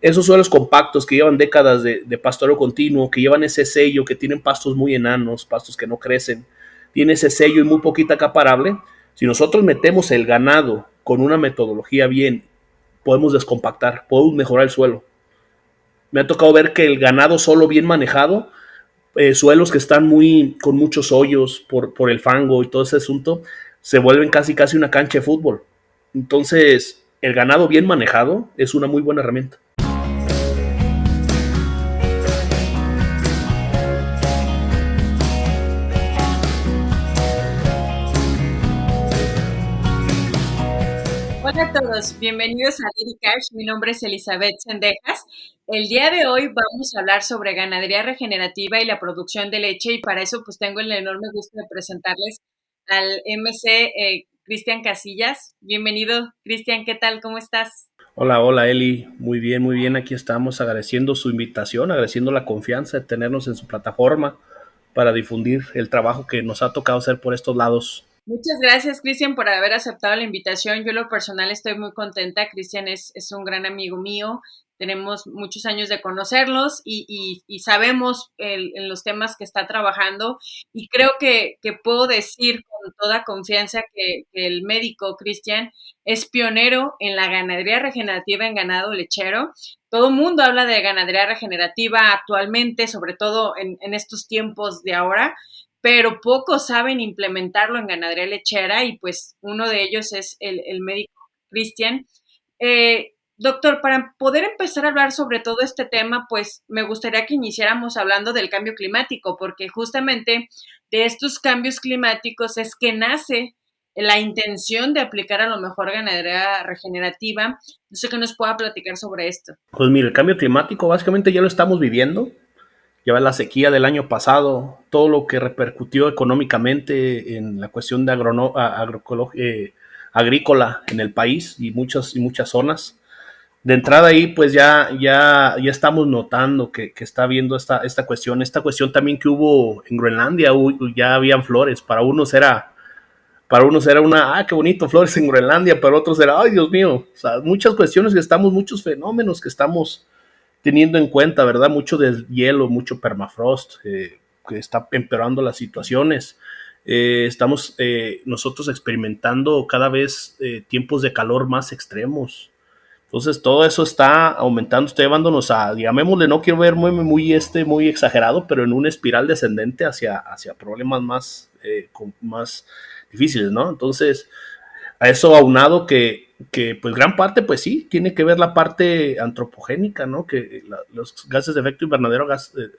esos suelos compactos que llevan décadas de pastoreo continuo, que llevan ese sello, que tienen pastos muy enanos, pastos que no crecen, tiene ese sello y muy poquita capa arable. Si nosotros metemos el ganado con una metodología bien, podemos descompactar, podemos mejorar el suelo. Me ha tocado ver que el ganado solo bien manejado, suelos que están con muchos hoyos por el fango y todo ese asunto, se vuelven casi una cancha de fútbol. Entonces, el ganado bien manejado es una muy buena herramienta. Hola a todos, bienvenidos a Dairy Cash. Mi nombre es Elizabeth Sendejas. El día de hoy vamos a hablar sobre ganadería regenerativa y la producción de leche, y para eso pues tengo el enorme gusto de presentarles al MC Cristian Casillas. Bienvenido, Cristian, ¿qué tal? ¿Cómo estás? Hola Eli, muy bien, aquí estamos agradeciendo su invitación, agradeciendo la confianza de tenernos en su plataforma para difundir el trabajo que nos ha tocado hacer por estos lados. Muchas gracias, Cristian, por haber aceptado la invitación. Yo en lo personal estoy muy contenta. Cristian es un gran amigo mío. Tenemos muchos años de conocerlos y sabemos en los temas que está trabajando. Y creo que puedo decir con toda confianza que el médico Cristian es pionero en la ganadería regenerativa en ganado lechero. Todo el mundo habla de ganadería regenerativa actualmente, sobre todo en estos tiempos de ahora, pero pocos saben implementarlo en ganadería lechera, y pues uno de ellos es el médico Cristian. Doctor, para poder empezar a hablar sobre todo este tema, pues me gustaría que iniciáramos hablando del cambio climático, porque justamente de estos cambios climáticos es que nace la intención de aplicar a lo mejor ganadería regenerativa. No sé qué nos pueda platicar sobre esto. Pues mire, el cambio climático básicamente ya lo estamos viviendo. Lleva la sequía del año pasado, todo lo que repercutió económicamente en la cuestión de agrícola en el país y muchas zonas. De entrada ahí, pues ya estamos notando que está habiendo esta cuestión también que hubo en Groenlandia. Ya habían flores. Para unos era qué bonito, flores en Groenlandia. Para otros era, ay, Dios mío. O sea, muchos fenómenos que estamos teniendo en cuenta, ¿verdad? Mucho deshielo, mucho permafrost, que está empeorando las situaciones. Estamos nosotros experimentando cada vez tiempos de calor más extremos. Entonces todo eso está aumentando, está llevándonos a, llamémosle, no quiero ver muy exagerado, pero en una espiral descendente hacia problemas más difíciles, ¿no? Entonces, a eso aunado que pues gran parte, pues sí, tiene que ver la parte antropogénica, ¿no? Que los gases de efecto invernadero,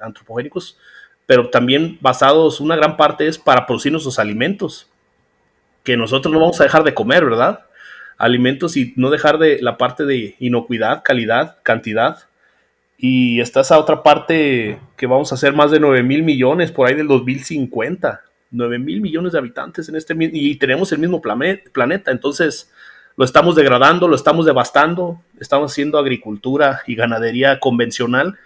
antropogénicos, pero también basados, una gran parte es para producir nuestros alimentos, que nosotros no vamos a dejar de comer, ¿verdad? Alimentos y no dejar de la parte de inocuidad, calidad, cantidad. Y está esa otra parte que vamos a hacer más de 9,000 millones por ahí del 2050. 9,000 millones de habitantes en y tenemos el mismo planeta. Entonces lo estamos degradando, lo estamos devastando, estamos haciendo agricultura y ganadería convencional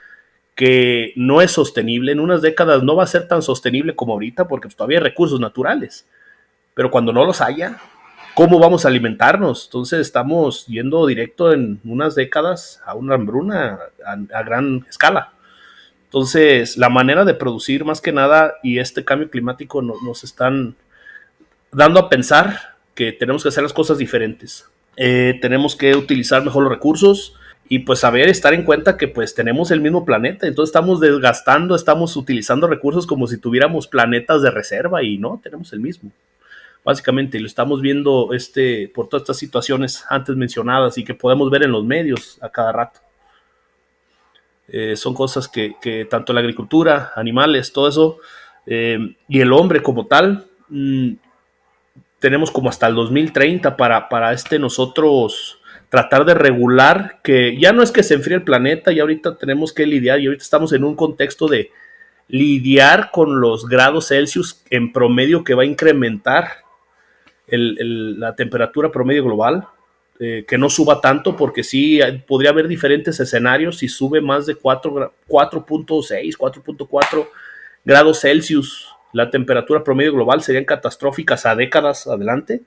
que no es sostenible. En unas décadas no va a ser tan sostenible como ahorita porque pues, todavía hay recursos naturales. Pero cuando no los haya, ¿cómo vamos a alimentarnos? Entonces estamos yendo directo en unas décadas a una hambruna a gran escala. Entonces, la manera de producir más que nada y este cambio climático nos están dando a pensar que tenemos que hacer las cosas diferentes. Tenemos que utilizar mejor los recursos y pues saber estar en cuenta que pues tenemos el mismo planeta, entonces estamos desgastando, estamos utilizando recursos como si tuviéramos planetas de reserva y no, tenemos el mismo. Básicamente lo estamos viendo por todas estas situaciones antes mencionadas y que podemos ver en los medios a cada rato. Son cosas que tanto la agricultura, animales, todo eso, y el hombre como tal, tenemos como hasta el 2030 para nosotros tratar de regular, que ya no es que se enfríe el planeta, y ahorita tenemos que lidiar, y ahorita estamos en un contexto de lidiar con los grados Celsius en promedio que va a incrementar la temperatura promedio global, que no suba tanto, porque sí podría haber diferentes escenarios si sube más de 4.6, 4.4 grados Celsius. La temperatura promedio global serían catastróficas a décadas adelante.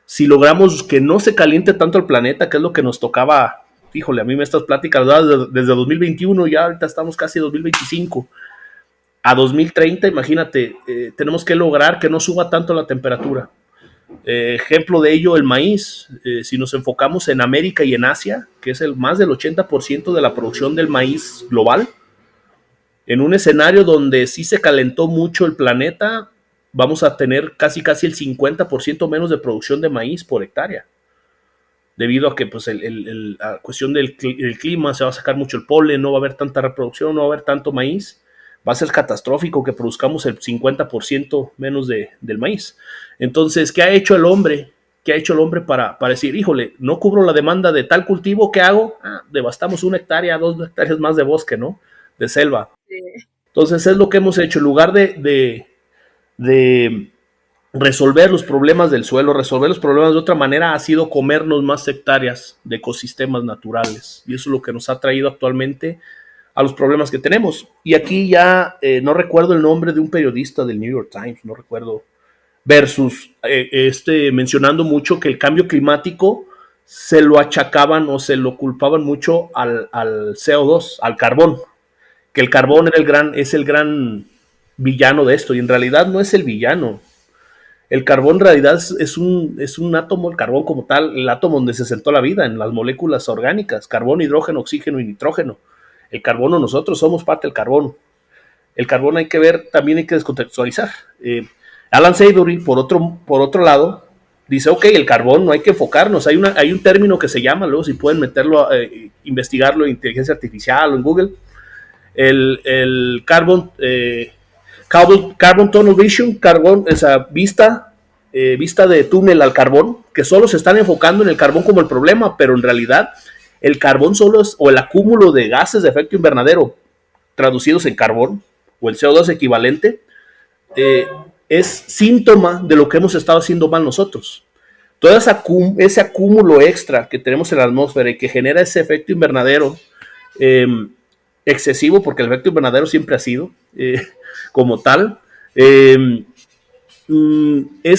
Si logramos que no se caliente tanto el planeta, que es lo que nos tocaba híjole, a mí me estas pláticas desde 2021, ya ahorita estamos casi 2025, a 2030, imagínate, tenemos que lograr que no suba tanto la temperatura. Ejemplo de ello, el maíz. Si nos enfocamos en América y en Asia, que es más del 80% de la producción del maíz global, en un escenario donde sí se calentó mucho el planeta, vamos a tener casi el 50% menos de producción de maíz por hectárea, debido a que pues, la cuestión del clima, se va a sacar mucho el polen, no va a haber tanta reproducción, no va a haber tanto maíz. Va a ser catastrófico que produzcamos el 50% menos del maíz. Entonces, ¿qué ha hecho el hombre? ¿Qué ha hecho el hombre para decir, híjole, no cubro la demanda de tal cultivo, ¿qué hago? Devastamos 1 hectárea, 2 hectáreas más de bosque, ¿no? De selva. Sí. Entonces, es lo que hemos hecho. En lugar de resolver los problemas del suelo, resolver los problemas de otra manera, ha sido comernos más hectáreas de ecosistemas naturales. Y eso es lo que nos ha traído actualmente a los problemas que tenemos. Y aquí ya no recuerdo el nombre de un periodista del New York Times, no recuerdo, versus mencionando mucho que el cambio climático se lo achacaban o se lo culpaban mucho al CO2, al carbón, que el carbón es el gran villano de esto, y en realidad no es el villano. El carbón en realidad es un átomo, el carbón como tal, el átomo donde se sentó la vida, en las moléculas orgánicas, carbón, hidrógeno, oxígeno y nitrógeno. El carbono, nosotros somos parte del carbono. El carbono hay que ver, también hay que descontextualizar. Alan Seidory, por otro lado, dice, ok, el carbón no hay que enfocarnos. Hay un término que se llama, luego si pueden meterlo, investigarlo en inteligencia artificial o en Google, el carbon tunnel vision, esa vista de túnel al carbón, que solo se están enfocando en el carbón como el problema, pero en realidad el carbón solo es, o el acúmulo de gases de efecto invernadero traducidos en carbón, o el CO2 equivalente, es síntoma de lo que hemos estado haciendo mal nosotros. Todo ese acúmulo extra que tenemos en la atmósfera y que genera ese efecto invernadero excesivo, porque el efecto invernadero siempre ha sido como tal, es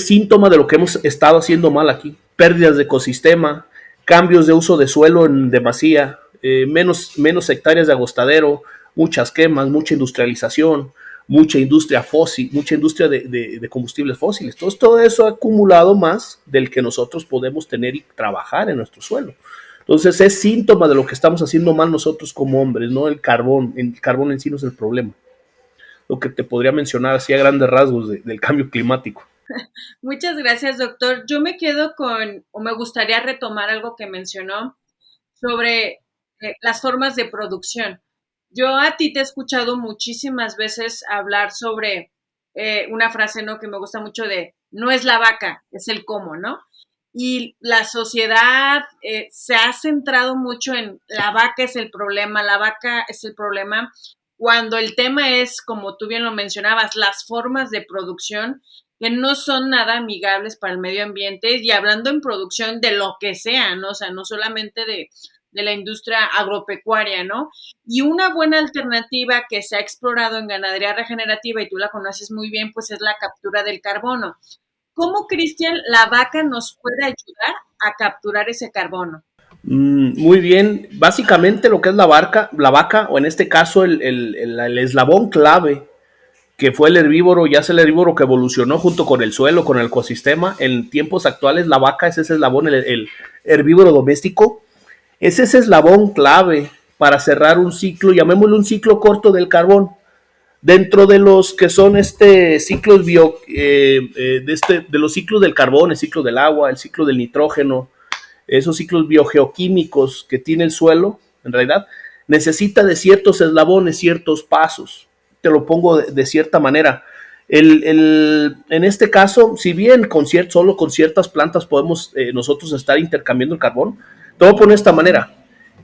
síntoma de lo que hemos estado haciendo mal aquí. Pérdidas de ecosistema, cambios de uso de suelo en demasía, menos hectáreas de agostadero, muchas quemas, mucha industrialización, mucha industria fósil, mucha industria de combustibles fósiles. Entonces, todo eso ha acumulado más del que nosotros podemos tener y trabajar en nuestro suelo. Entonces, es síntoma de lo que estamos haciendo mal nosotros como hombres, ¿no? El carbón en sí no es el problema. Lo que te podría mencionar así a grandes rasgos del cambio climático. Muchas gracias, doctor. Yo me quedo me gustaría retomar algo que mencionó sobre las formas de producción. Yo a ti te he escuchado muchísimas veces hablar sobre una frase, ¿no?, que me gusta mucho de, no es la vaca, es el cómo, ¿no? Y la sociedad se ha centrado mucho en la vaca es el problema, cuando el tema es, como tú bien lo mencionabas, las formas de producción que no son nada amigables para el medio ambiente, y hablando en producción de lo que sea, ¿no? O sea, no solamente de la industria agropecuaria, ¿no? Y una buena alternativa que se ha explorado en ganadería regenerativa, y tú la conoces muy bien, pues es la captura del carbono. ¿Cómo, Cristian, la vaca nos puede ayudar a capturar ese carbono? Muy bien, básicamente lo que es la vaca, o en este caso el eslabón clave que fue el herbívoro, ya es el herbívoro que evolucionó junto con el suelo, con el ecosistema. En tiempos actuales la vaca es ese eslabón, el herbívoro doméstico, es ese eslabón clave para cerrar un ciclo, llamémosle un ciclo corto del carbón. Dentro de los que son ciclos de los ciclos del carbón, el ciclo del agua, el ciclo del nitrógeno, esos ciclos biogeoquímicos que tiene el suelo, en realidad, necesita de ciertos eslabones, ciertos pasos. Te lo pongo de cierta manera. En este caso, si bien solo con ciertas plantas podemos nosotros estar intercambiando el carbón, te lo pongo de esta manera.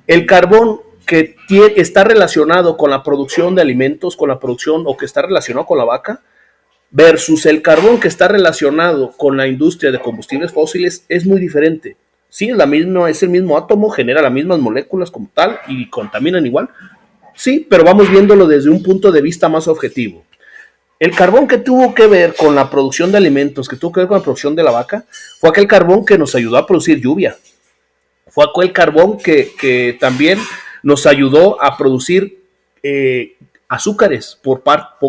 El carbón que está relacionado con la producción de alimentos, con la producción, o que está relacionado con la vaca, versus el carbón que está relacionado con la industria de combustibles fósiles, es muy diferente. Sí, es el mismo átomo, genera las mismas moléculas como tal y contaminan igual. Sí, pero vamos viéndolo desde un punto de vista más objetivo. El carbón que tuvo que ver con la producción de alimentos, que tuvo que ver con la producción de la vaca, fue aquel carbón que nos ayudó a producir lluvia. fue aquel carbón que también nos ayudó a producir azúcares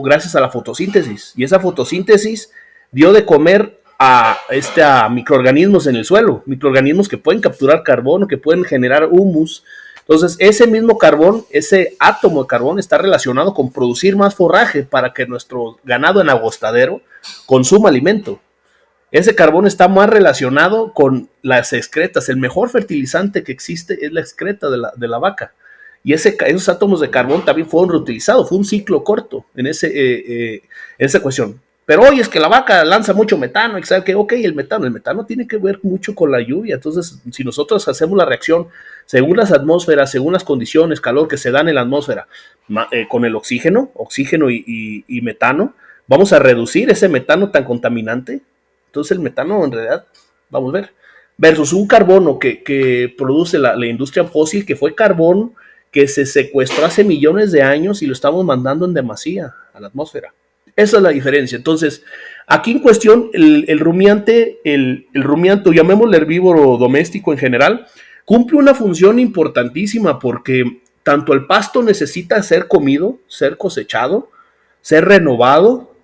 gracias a la fotosíntesis. Y esa fotosíntesis dio de comer a microorganismos en el suelo, microorganismos que pueden capturar carbono, que pueden generar humus. Entonces, ese mismo carbón, ese átomo de carbón está relacionado con producir más forraje para que nuestro ganado en agostadero consuma alimento. Ese carbón está más relacionado con las excretas. El mejor fertilizante que existe es la excreta de la vaca. Y esos átomos de carbón también fueron reutilizados. Fue un ciclo corto en esa cuestión. Pero hoy es que la vaca lanza mucho metano, y sabe que, ok, el metano tiene que ver mucho con la lluvia. Entonces, si nosotros hacemos la reacción según las atmósferas, según las condiciones, calor que se dan en la atmósfera, con el oxígeno y metano, vamos a reducir ese metano tan contaminante. Entonces el metano en realidad, vamos a ver, versus un carbono que produce la industria fósil, que fue carbón que se secuestró hace millones de años y lo estamos mandando en demasía a la atmósfera. Esa es la diferencia. Entonces, aquí en cuestión, el rumiante, llamémosle herbívoro doméstico en general, cumple una función importantísima porque tanto el pasto necesita ser comido, ser cosechado, ser renovado,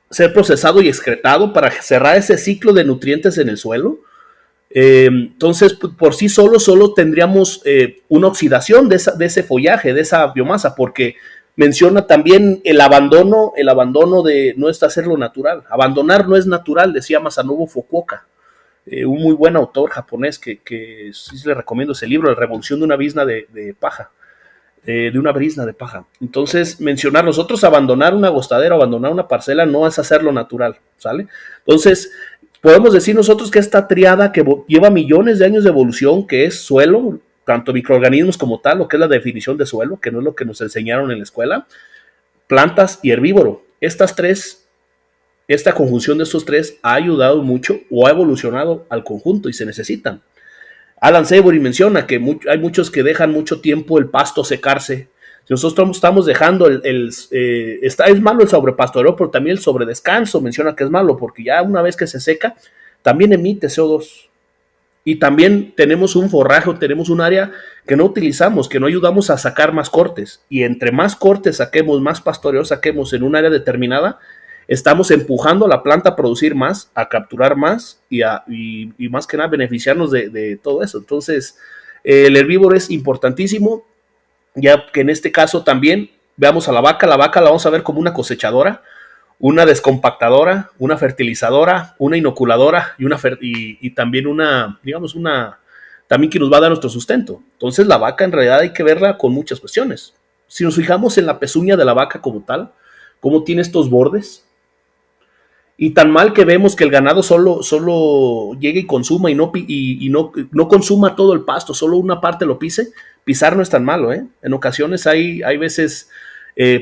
ser procesado y excretado para cerrar ese ciclo de nutrientes en el suelo. Entonces, por sí solo tendríamos una oxidación de ese follaje, de esa biomasa, porque menciona también el abandono de no es hacerlo natural. Abandonar no es natural, decía Masanobu Fukuoka, un muy buen autor japonés que sí le recomiendo ese libro, La revolución de una brizna de paja. De una brizna de paja. Entonces, mencionar nosotros abandonar una agostadera, abandonar una parcela, no es hacerlo natural, ¿sale? Entonces, podemos decir nosotros que esta triada que lleva millones de años de evolución, que es suelo, tanto microorganismos como tal, lo que es la definición de suelo, que no es lo que nos enseñaron en la escuela, plantas y herbívoro. Esta conjunción de estos tres ha ayudado mucho o ha evolucionado al conjunto y se necesitan. Alan Savory menciona que hay muchos que dejan mucho tiempo el pasto secarse. Si nosotros estamos dejando es malo el sobrepastoreo, pero también el sobredescanso menciona que es malo, porque ya una vez que se seca, también emite CO2. Y también tenemos un forraje, tenemos un área que no utilizamos, que no ayudamos a sacar más cortes. Y entre más cortes saquemos, más pastoreo saquemos en un área determinada, estamos empujando a la planta a producir más, a capturar más y más que nada beneficiarnos de todo eso. Entonces, el herbívoro es importantísimo, ya que en este caso también veamos a la vaca la vamos a ver como una cosechadora, una descompactadora, una fertilizadora, una inoculadora y también también que nos va a dar nuestro sustento. Entonces la vaca en realidad hay que verla con muchas cuestiones. Si nos fijamos en la pezuña de la vaca como tal, cómo tiene estos bordes, y tan mal que vemos que el ganado solo llegue y consuma y no consuma todo el pasto, solo una parte lo pisar no es tan malo, ¿eh? En ocasiones hay veces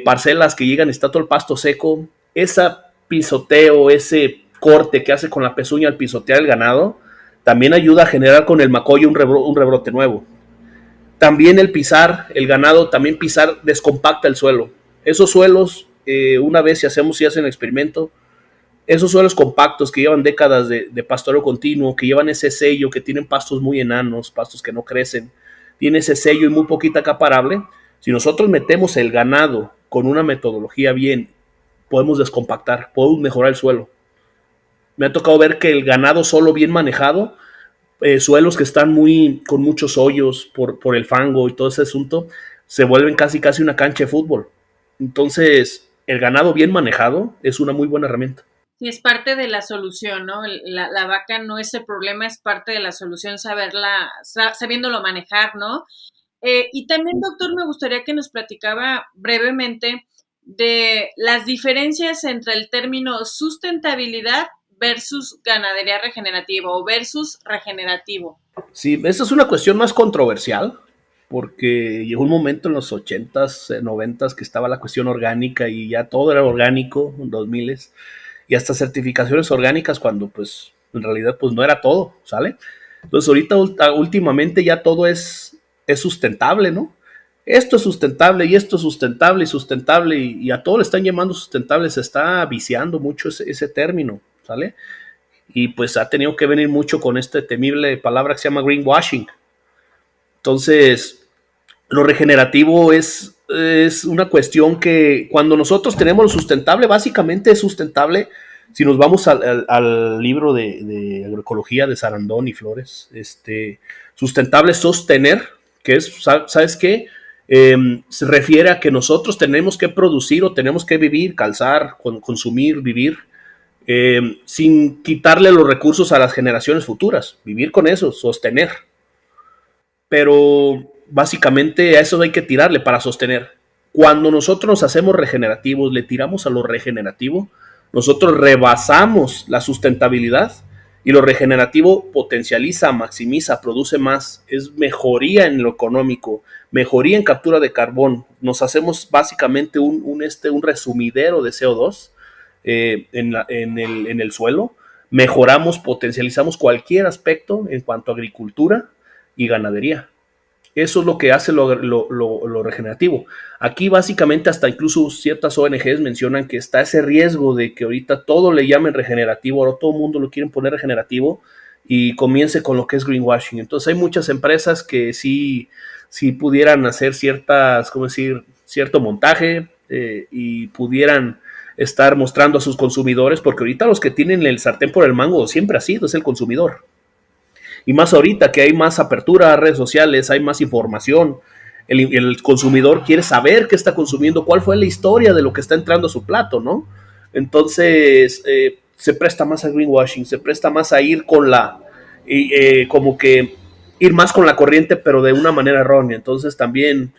parcelas que llegan y está todo el pasto seco, ese pisoteo, ese corte que hace con la pezuña al pisotear el ganado, también ayuda a generar con el macoyo un rebrote nuevo. También el ganado, pisar descompacta el suelo. Esos suelos, una vez si hacen el experimento, esos suelos compactos que llevan décadas de pastoreo continuo, que llevan ese sello, que tienen pastos muy enanos, pastos que no crecen, tiene ese sello y muy poquita capa arable. Si nosotros metemos el ganado con una metodología bien, podemos descompactar, podemos mejorar el suelo. Me ha tocado ver que el ganado solo bien manejado, suelos que están con muchos hoyos por el fango y todo ese asunto, se vuelven casi una cancha de fútbol. Entonces, el ganado bien manejado es una muy buena herramienta. Sí, es parte de la solución, ¿no? La vaca no es el problema, es parte de la solución sabiéndolo manejar, ¿no? Y también, doctor, me gustaría que nos platicara brevemente de las diferencias entre el término sustentabilidad versus ganadería regenerativa o versus regenerativo. Sí, esa es una cuestión más controversial, porque llegó un momento en los 80s, 90s que estaba la cuestión orgánica y ya todo era orgánico, en 2000s, y hasta certificaciones orgánicas cuando pues en realidad pues no era todo, ¿sale? Entonces ahorita últimamente ya todo es sustentable, ¿no? Esto es sustentable y esto es sustentable y a todo le están llamando sustentable, se está viciando mucho ese término, ¿sale? Y pues ha tenido que venir mucho con esta temible palabra que se llama greenwashing, Entonces, lo regenerativo es una cuestión que cuando nosotros tenemos lo sustentable, básicamente es sustentable. Si nos vamos al libro de agroecología de Sarandón y Flores, sustentable es sostener, que es, ¿sabes qué? Se refiere a que nosotros tenemos que producir o tenemos que vivir, calzar, consumir, vivir, sin quitarle los recursos a las generaciones futuras, vivir con eso, sostener. Pero básicamente a eso hay que tirarle para sostener. Cuando nosotros nos hacemos regenerativos, le tiramos a lo regenerativo, nosotros rebasamos la sustentabilidad y lo regenerativo potencializa, maximiza, produce más, es mejoría en lo económico, mejoría en captura de carbón. Nos hacemos básicamente un resumidero de CO2 en el suelo, mejoramos, potencializamos cualquier aspecto en cuanto a agricultura y ganadería. Eso es lo que hace lo regenerativo. Aquí básicamente hasta incluso ciertas ONGs mencionan que está ese riesgo de que ahorita todo le llamen regenerativo, ahora todo el mundo lo quieren poner regenerativo y comience con lo que es greenwashing. Entonces hay muchas empresas que sí pudieran hacer cierto montaje y pudieran estar mostrando a sus consumidores, porque ahorita los que tienen el sartén por el mango siempre ha sido, es el consumidor. Y más ahorita que hay más apertura a redes sociales, hay más información, el consumidor quiere saber qué está consumiendo, cuál fue la historia de lo que está entrando a su plato, ¿no? Entonces, se presta más al greenwashing, se presta más a ir con como que ir más con la corriente, pero de una manera errónea. Entonces, también,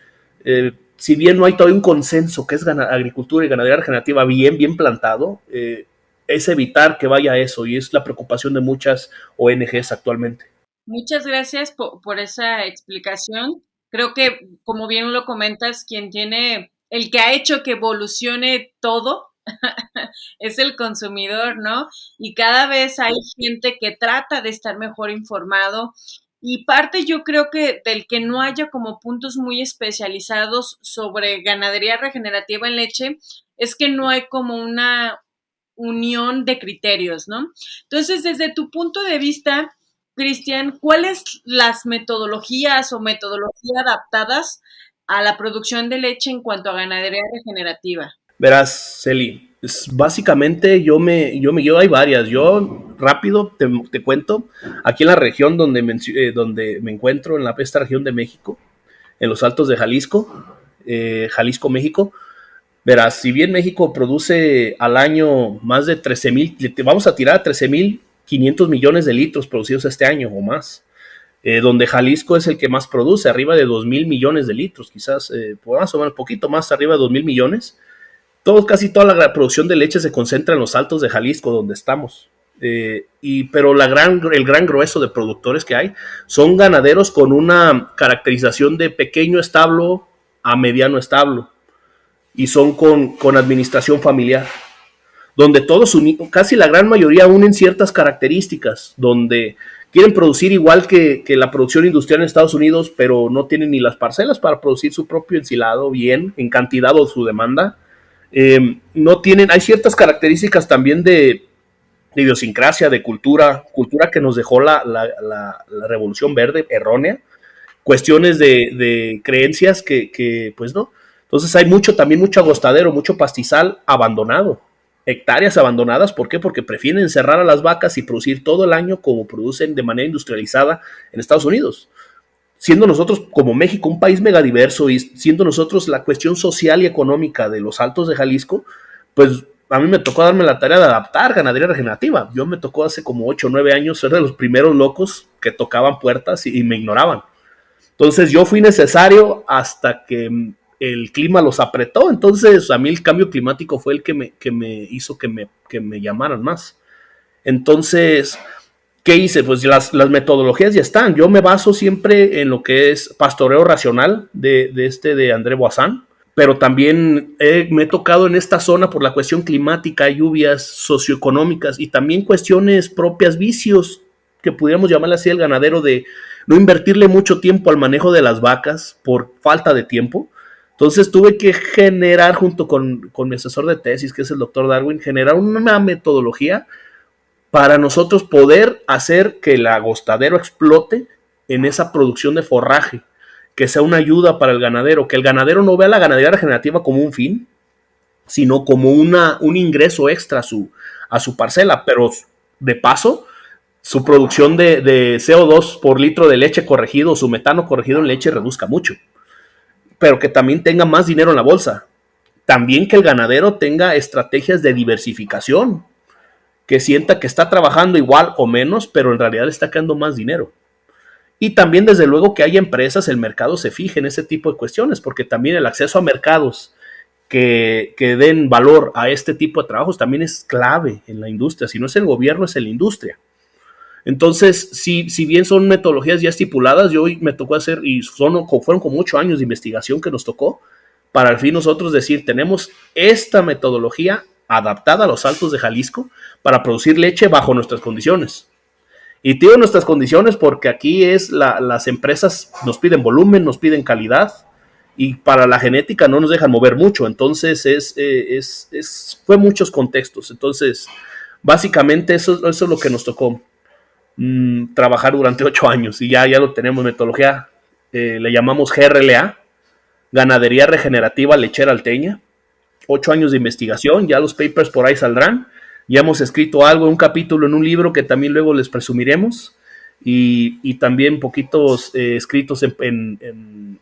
si bien no hay todavía un consenso que es agricultura y ganadería regenerativa bien plantado, es evitar que vaya a eso, y es la preocupación de muchas ONGs actualmente. Muchas gracias por esa explicación. Creo que, como bien lo comentas, el que ha hecho que evolucione todo es el consumidor, ¿no? Y cada vez hay gente que trata de estar mejor informado. Y parte yo creo que del que no haya como puntos muy especializados sobre ganadería regenerativa en leche es que no hay como una unión de criterios, ¿no? Entonces, desde tu punto de vista, Cristian, ¿cuáles las metodologías o metodologías adaptadas a la producción de leche en cuanto a ganadería regenerativa? Verás, Celi, básicamente yo hay varias. Yo rápido te cuento, aquí en la región donde me encuentro, esta región de México, en los Altos de Jalisco, Jalisco, México. Verás, si bien México produce al año más de 13,000, vamos a tirar 13,500 millones de litros producidos este año o más, donde Jalisco es el que más produce, arriba de 2,000 millones de litros, quizás más o menos poquito más, arriba de 2,000 millones. Casi toda la producción de leche se concentra en los Altos de Jalisco, donde estamos. Pero el gran grueso de productores que hay son ganaderos con una caracterización de pequeño establo a mediano establo, y son con administración familiar, donde todos, casi la gran mayoría, unen ciertas características, donde quieren producir igual que la producción industrial en Estados Unidos, pero no tienen ni las parcelas para producir su propio ensilado bien, en cantidad o su demanda. No tienen, hay ciertas características también de idiosincrasia, de cultura que nos dejó la Revolución Verde errónea, cuestiones de creencias que pues no. Entonces hay también mucho agostadero, mucho pastizal abandonado, hectáreas abandonadas. ¿Por qué? Porque prefieren encerrar a las vacas y producir todo el año como producen de manera industrializada en Estados Unidos. Siendo nosotros como México un país megadiverso y siendo nosotros la cuestión social y económica de los Altos de Jalisco, pues a mí me tocó darme la tarea de adaptar ganadería regenerativa. Yo me tocó hace como 8 o 9 años ser de los primeros locos que tocaban puertas y me ignoraban. Entonces yo fui necesario hasta que el clima los apretó. Entonces a mí el cambio climático fue el que me hizo que me llamaran más. Entonces, ¿qué hice? Pues las metodologías ya están. Yo me baso siempre en lo que es pastoreo racional de André Boissan, pero también me he tocado en esta zona por la cuestión climática, lluvias socioeconómicas y también cuestiones propias, vicios que pudiéramos llamarle así el ganadero, de no invertirle mucho tiempo al manejo de las vacas por falta de tiempo. Entonces tuve que generar, junto con mi asesor de tesis, que es el doctor Darwin, generar una metodología para nosotros poder hacer que el agostadero explote en esa producción de forraje, que sea una ayuda para el ganadero, que el ganadero no vea la ganadería regenerativa como un fin, sino como un ingreso extra a su parcela, pero de paso, su producción de CO2 por litro de leche corregido, su metano corregido en leche reduzca mucho, pero que también tenga más dinero en la bolsa. También que el ganadero tenga estrategias de diversificación, que sienta que está trabajando igual o menos, pero en realidad le está quedando más dinero. Y también, desde luego, que haya empresas, el mercado se fije en ese tipo de cuestiones, porque también el acceso a mercados que den valor a este tipo de trabajos también es clave en la industria. Si no es el gobierno, es la industria. Entonces, si bien son metodologías ya estipuladas, yo hoy me tocó hacer, y fueron como 8 años de investigación que nos tocó, para al fin nosotros decir, tenemos esta metodología adaptada a los Altos de Jalisco para producir leche bajo nuestras condiciones. Y digo nuestras condiciones porque aquí las empresas nos piden volumen, nos piden calidad, y para la genética no nos dejan mover mucho. Entonces fue muchos contextos. Entonces, básicamente eso es lo que nos tocó trabajar durante 8 años, y ya lo tenemos, metodología, le llamamos GRLA, Ganadería Regenerativa Lechera Alteña. 8 años de investigación, ya los papers por ahí saldrán. Ya hemos escrito algo, un capítulo en un libro que también luego les presumiremos, y también poquitos escritos en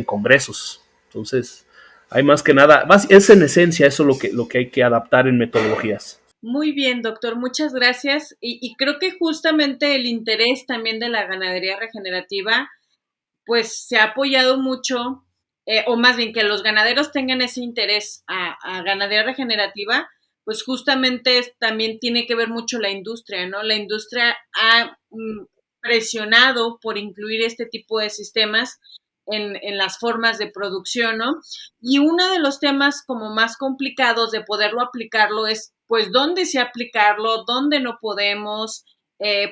congresos. Entonces, hay más que nada, es en esencia eso lo que hay que adaptar en metodologías. Muy bien, doctor, muchas gracias. Y creo que justamente el interés también de la ganadería regenerativa, pues se ha apoyado mucho, o más bien que los ganaderos tengan ese interés a ganadería regenerativa, pues justamente también tiene que ver mucho la industria, ¿no? La industria ha presionado por incluir este tipo de sistemas en las formas de producción, ¿no? Y uno de los temas como más complicados de poderlo aplicarlo es, pues, dónde sí aplicarlo, dónde no podemos,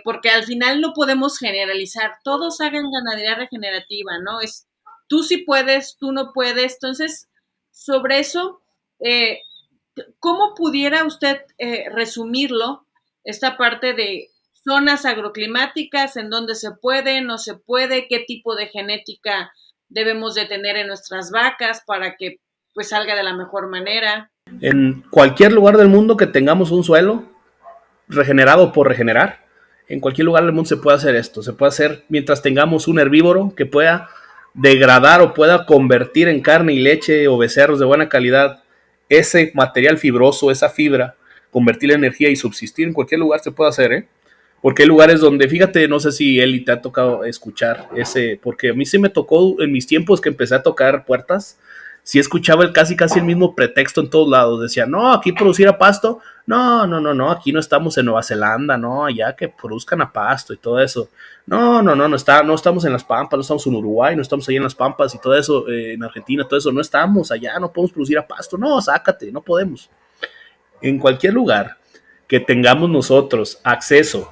porque al final no podemos generalizar, todos hagan ganadería regenerativa, ¿no? Es, tú sí puedes, tú no puedes. Entonces, sobre eso, ¿cómo pudiera usted resumirlo, esta parte de zonas agroclimáticas, en donde se puede, no se puede, qué tipo de genética debemos de tener en nuestras vacas para que pues salga de la mejor manera? En cualquier lugar del mundo que tengamos un suelo regenerado por regenerar, en cualquier lugar del mundo se puede hacer esto. Se puede hacer mientras tengamos un herbívoro que pueda degradar o pueda convertir en carne y leche o becerros de buena calidad ese material fibroso, esa fibra, convertirla en energía y subsistir. En cualquier lugar se puede hacer, porque hay lugares donde, fíjate, no sé si Eli te ha tocado escuchar ese, porque a mí sí me tocó en mis tiempos que empecé a tocar puertas, sí escuchaba casi el mismo pretexto en todos lados. Decía, no, aquí producir a pasto, no, aquí no estamos en Nueva Zelanda, no, allá que produzcan a pasto y todo eso. No estamos en las Pampas, no estamos en Uruguay, no estamos allá en las Pampas y todo eso, en Argentina, todo eso, no estamos allá, no podemos producir a pasto, no, sácate, no podemos. En cualquier lugar que tengamos nosotros acceso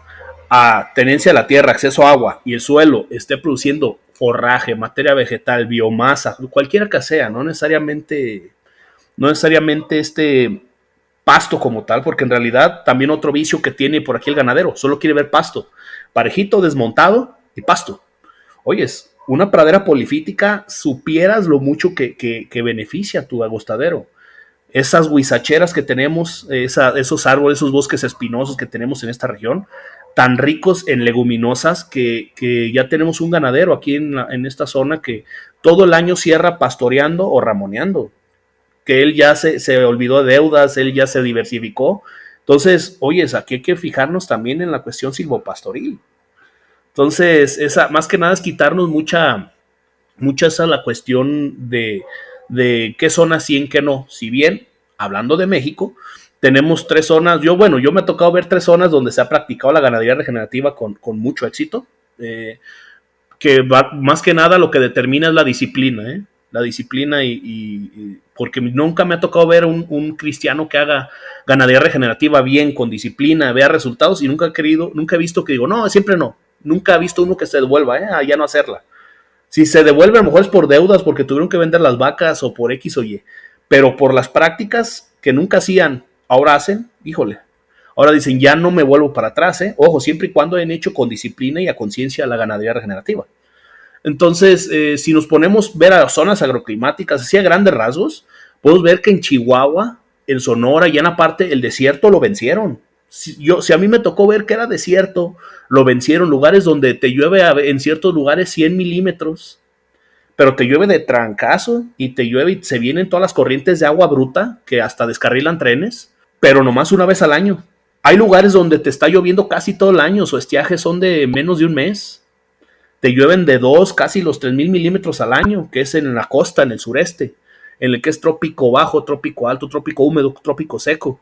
a tenencia de la tierra, acceso a agua, y el suelo esté produciendo forraje, materia vegetal, biomasa, cualquiera que sea, no necesariamente pasto como tal, porque en realidad también otro vicio que tiene por aquí el ganadero, solo quiere ver pasto, parejito, desmontado y pasto. Oyes, una pradera polifítica, supieras lo mucho que beneficia a tu agostadero. Esas huizacheras que tenemos, esos árboles, esos bosques espinosos que tenemos en esta región, tan ricos en leguminosas, que ya tenemos un ganadero aquí en esta zona que todo el año cierra pastoreando o ramoneando, que él ya se olvidó de deudas, él ya se diversificó. Entonces, oyes, aquí hay que fijarnos también en la cuestión silvopastoril. Entonces, más que nada es quitarnos mucha esa la cuestión de qué zonas sí, en qué no. Si bien, hablando de México, tenemos 3 zonas, yo me ha tocado ver 3 zonas donde se ha practicado la ganadería regenerativa con mucho éxito, que más que nada lo que determina es la disciplina, la disciplina, y porque nunca me ha tocado ver un cristiano que haga ganadería regenerativa bien, con disciplina, vea resultados, y nunca he visto que digo, no, siempre no, nunca he visto uno que se devuelva, a ya no hacerla. Si se devuelve, a lo mejor es por deudas, porque tuvieron que vender las vacas o por X o Y. Pero por las prácticas que nunca hacían, ahora hacen, híjole. Ahora dicen, ya no me vuelvo para atrás, Ojo, siempre y cuando hayan hecho con disciplina y a conciencia la ganadería regenerativa. Entonces, si nos ponemos a ver a zonas agroclimáticas, así a grandes rasgos, podemos ver que en Chihuahua, en Sonora y en aparte, el desierto lo vencieron. Si a mí me tocó ver que era desierto, lo vencieron. Lugares donde te llueve en ciertos lugares 100 milímetros, pero te llueve de trancazo y te llueve y se vienen todas las corrientes de agua bruta que hasta descarrilan trenes, pero nomás una vez al año. Hay lugares donde te está lloviendo casi todo el año, su estiajes son de menos de un mes. Te llueven de 2, casi los 3,000 milímetros al año, que es en la costa, en el sureste, en el que es trópico bajo, trópico alto, trópico húmedo, trópico seco.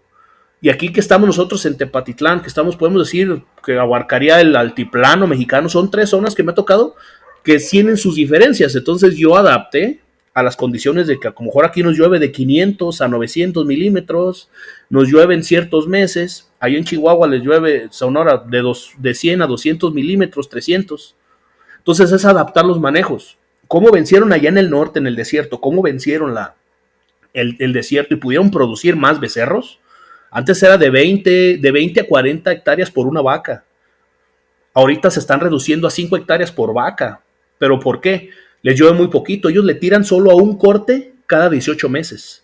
Y aquí que estamos nosotros en Tepatitlán, que estamos, podemos decir, que abarcaría el altiplano mexicano, son 3 zonas que me ha tocado que tienen sus diferencias. Entonces yo adapté a las condiciones de que a lo mejor aquí nos llueve de 500 a 900 milímetros, nos llueve en ciertos meses, ahí en Chihuahua les llueve, Sonora, de 100 a 200 milímetros, 300. Entonces es adaptar los manejos. ¿Cómo vencieron allá en el norte, en el desierto? ¿Cómo vencieron el desierto y pudieron producir más becerros? Antes era de 20 a 40 hectáreas por una vaca. Ahorita se están reduciendo a 5 hectáreas por vaca. ¿Pero por qué? Les llueve muy poquito. Ellos le tiran solo a un corte cada 18 meses.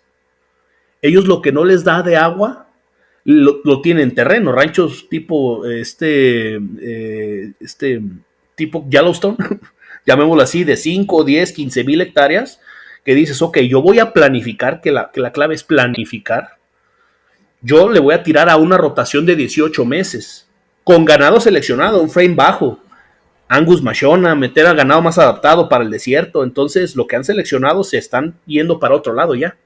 Ellos lo que no les da de agua lo tienen en terreno. Ranchos tipo tipo Yellowstone, llamémoslo así, de 5, 10, 15 mil hectáreas, que dices, ok, yo voy a planificar, que la clave es planificar. Yo le voy a tirar a una rotación de 18 meses, con ganado seleccionado, un frame bajo, Angus Machona, meter al ganado más adaptado para el desierto. Entonces, lo que han seleccionado se están yendo para otro lado ya.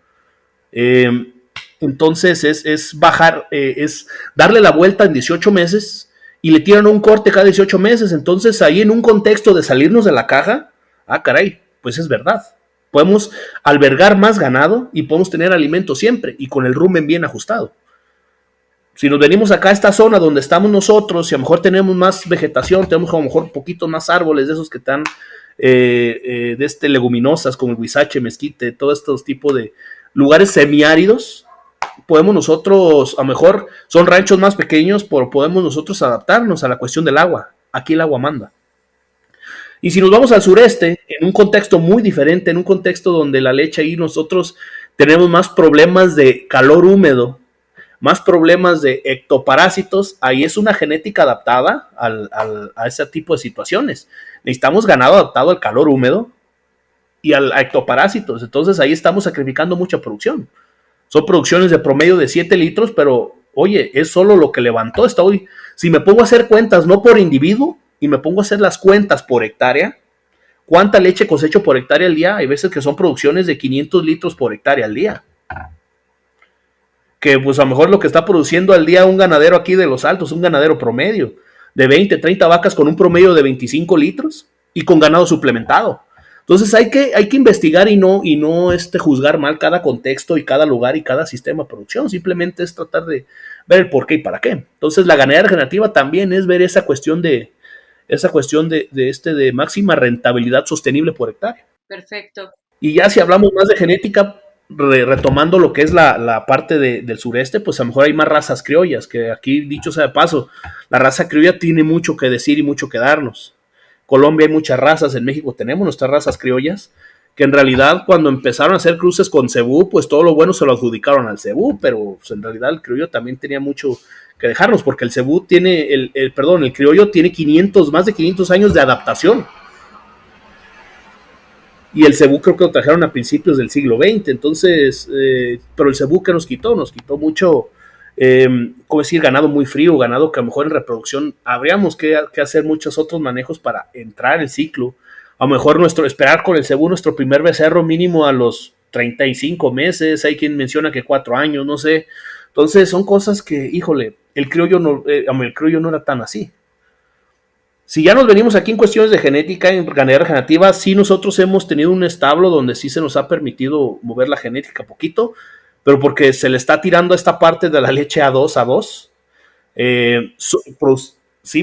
Entonces, es bajar, es darle la vuelta en 18 meses y le tiran un corte cada 18 meses. Entonces, ahí en un contexto de salirnos de la caja, caray, pues es verdad. Podemos albergar más ganado y podemos tener alimento siempre y con el rumen bien ajustado. Si nos venimos acá a esta zona donde estamos nosotros, y a lo mejor tenemos más vegetación, tenemos a lo mejor un poquito más árboles de esos que están leguminosas como el huizache, mezquite, todos estos tipos de lugares semiáridos, podemos nosotros, a lo mejor son ranchos más pequeños, pero podemos nosotros adaptarnos a la cuestión del agua. Aquí el agua manda. Y si nos vamos al sureste, en un contexto muy diferente, en un contexto donde la leche ahí nosotros tenemos más problemas de calor húmedo, más problemas de ectoparásitos, ahí es una genética adaptada a ese tipo de situaciones. Necesitamos ganado adaptado al calor húmedo y a ectoparásitos. Entonces ahí estamos sacrificando mucha producción. Son producciones de promedio de 7 litros, pero oye, es solo lo que levantó esta hoy. Si me pongo a hacer cuentas no por individuo y me pongo a hacer las cuentas por hectárea, ¿cuánta leche cosecho por hectárea al día? Hay veces que son producciones de 500 litros por hectárea al día. Que pues a lo mejor lo que está produciendo al día un ganadero aquí de Los Altos, un ganadero promedio, de 20, 30 vacas con un promedio de 25 litros y con ganado suplementado. Entonces hay que investigar y no juzgar mal cada contexto y cada lugar y cada sistema de producción. Simplemente es tratar de ver el por qué y para qué. Entonces la ganadería regenerativa también es ver esa cuestión de máxima rentabilidad sostenible por hectárea. Perfecto. Y ya si hablamos más de genética, retomando lo que es la parte del sureste, pues a lo mejor hay más razas criollas, que aquí, dicho sea de paso, la raza criolla tiene mucho que decir y mucho que darnos. Colombia hay muchas razas, en México tenemos nuestras razas criollas, que en realidad cuando empezaron a hacer cruces con cebú, pues todo lo bueno se lo adjudicaron al cebú, pero pues, en realidad el criollo también tenía mucho que dejarnos, porque el cebú tiene, el criollo tiene más de 500 años de adaptación. Y el cebú creo que lo trajeron a principios del siglo XX, entonces, pero el cebú que nos quitó mucho, ¿cómo decir? Ganado muy frío, ganado que a lo mejor en reproducción habríamos que hacer muchos otros manejos para entrar el ciclo. A lo mejor esperar con el cebú nuestro primer becerro mínimo a los 35 meses, hay quien menciona que 4 años, no sé. Entonces son cosas que, híjole, el criollo no era tan así. Si ya nos venimos aquí en cuestiones de genética, en ganadería regenerativa, sí nosotros hemos tenido un establo donde sí se nos ha permitido mover la genética poquito, pero porque se le está tirando esta parte de la leche a 2,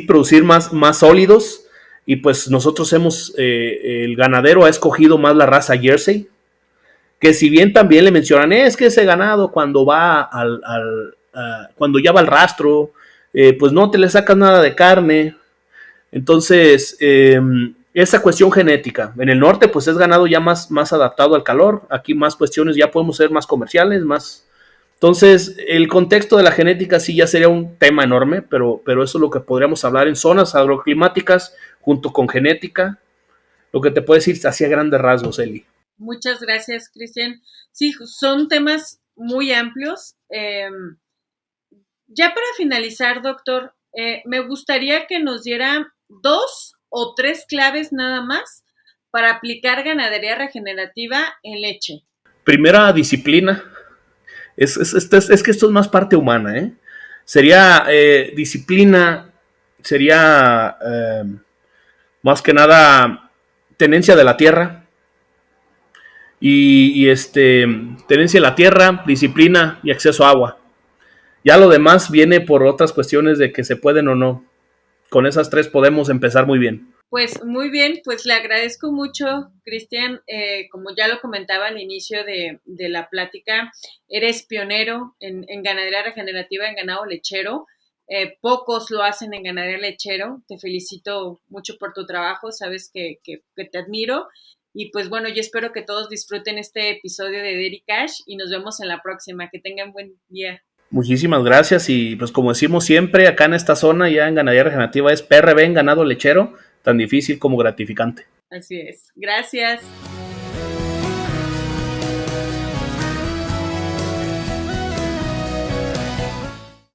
producir más sólidos, y pues nosotros el ganadero ha escogido más la raza Jersey, que si bien también le mencionan, es que ese ganado cuando va cuando ya va al rastro, pues no te le sacas nada de carne. Entonces, esa cuestión genética. En el norte, pues es ganado ya más adaptado al calor. Aquí más cuestiones, ya podemos ser más comerciales, más. Entonces, el contexto de la genética sí ya sería un tema enorme, pero eso es lo que podríamos hablar en zonas agroclimáticas junto con genética. Lo que te puedo decir hacia grandes rasgos, Eli. Muchas gracias, Cristian. Sí, son temas muy amplios. Ya para finalizar, doctor, me gustaría que nos diera 2 o 3 claves nada más para aplicar ganadería regenerativa en leche. Primera disciplina. Es que esto es más parte humana, ¿eh? Sería disciplina, sería más que nada tenencia de la tierra y tenencia de la tierra, disciplina y acceso a agua. Ya lo demás viene por otras cuestiones de que se pueden o no. Con esas tres podemos empezar muy bien. Pues muy bien, pues le agradezco mucho, Cristian. Como ya lo comentaba al inicio de la plática, eres pionero en ganadería regenerativa, en ganado lechero. Pocos lo hacen en ganadería lechero. Te felicito mucho por tu trabajo, sabes que te admiro. Y pues bueno, yo espero que todos disfruten este episodio de Dairy Cash y nos vemos en la próxima. Que tengan buen día. Muchísimas gracias y pues como decimos siempre, acá en esta zona ya en ganadería regenerativa es PRB en ganado lechero, tan difícil como gratificante. Así es. Gracias.